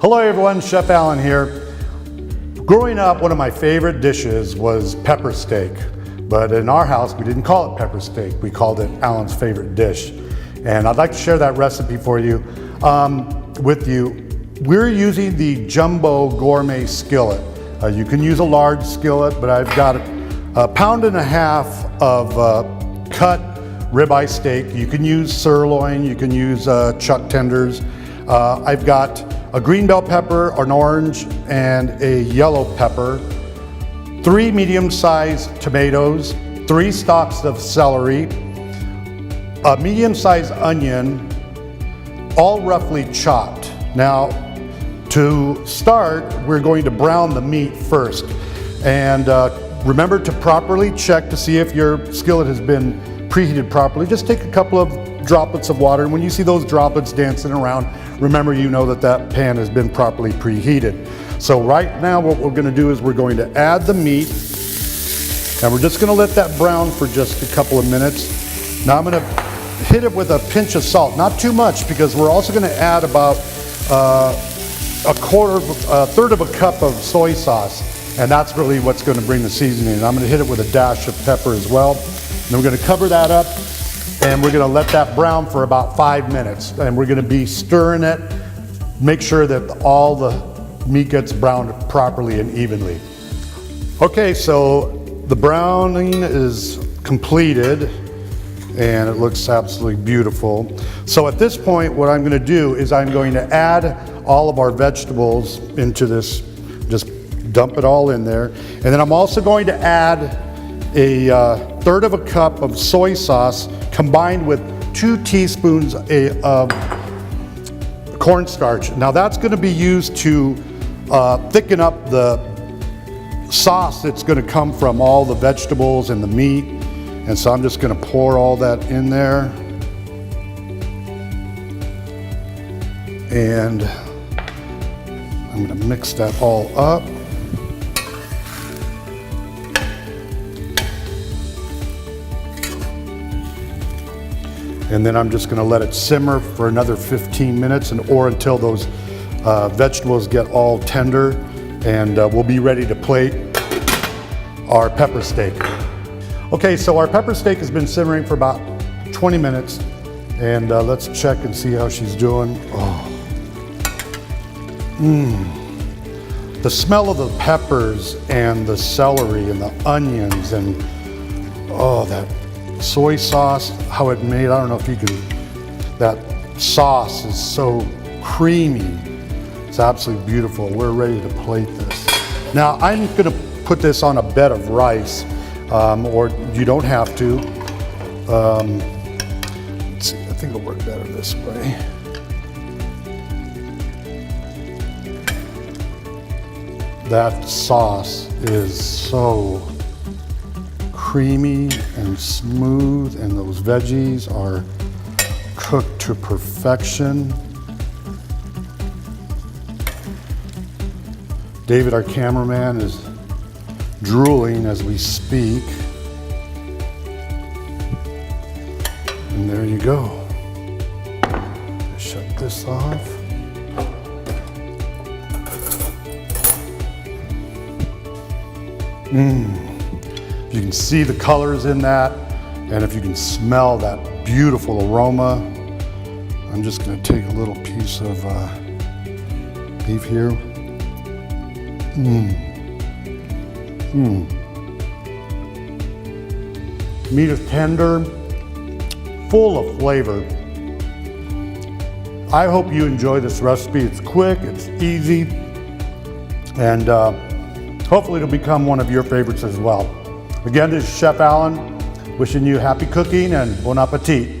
Hello everyone, Chef Alan here. Growing up, one of my favorite dishes was pepper steak. But in our house, we didn't call it pepper steak. We called it Alan's favorite dish. And I'd like to share that recipe for you, with you. We're using the Jumbo Gourmet skillet. You can use a large skillet, but I've got 1.5 pounds of cut ribeye steak. You can use sirloin, you can use chuck tenders. I've got a green bell pepper, an orange, and a yellow pepper, 3 medium-sized tomatoes, 3 stalks of celery, a medium-sized onion, all roughly chopped. Now, to start, we're going to brown the meat first. And remember to properly check to see if your skillet has been preheated properly. Just take a couple of droplets of water, and when you see those droplets dancing around, remember you know that that pan has been properly preheated. So right now what we're going to do is we're going to add the meat, and we're just going to let that brown for just a couple of minutes. Now I'm going to hit it with a pinch of salt, not too much, because we're also going to add about a third of a cup of soy sauce, and that's really what's going to bring the seasoning. And I'm going to hit it with a dash of pepper as well. And we're going to cover that up, and we're going to let that brown for about 5 minutes. And we're going to be stirring it, make sure that all the meat gets browned properly and evenly. Okay, so the browning is completed, and it looks absolutely beautiful. So at this point, what I'm going to do is I'm going to add all of our vegetables into this, just dump it all in there. And then I'm also going to add a third of a cup of soy sauce combined with 2 teaspoons of cornstarch. Now that's going to be used to thicken up the sauce that's going to come from all the vegetables and the meat. And so I'm just going to pour all that in there. And I'm going to mix that all up. And then I'm just going to let it simmer for another 15 minutes or until those vegetables get all tender, and we'll be ready to plate our pepper steak. Okay, so our pepper steak has been simmering for about 20 minutes, and let's check and see how she's doing. Oh. The smell of the peppers and the celery and the onions and that soy sauce, how it made, I don't know if you can, that sauce is so creamy. It's absolutely beautiful. We're ready to plate this. Now I'm gonna put this on a bed of rice, or you don't have to. Let's see, I think it'll work better this way. That sauce is so creamy and smooth, and those veggies are cooked to perfection. David, our cameraman, is drooling as we speak. And there you go. Shut this off. If you can see the colors in that, and if you can smell that beautiful aroma, I'm just going to take a little piece of beef here. Meat is tender, full of flavor. I hope you enjoy this recipe. It's quick, it's easy, and hopefully it'll become one of your favorites as well. Again, this is Chef Alan, wishing you happy cooking and bon appetit.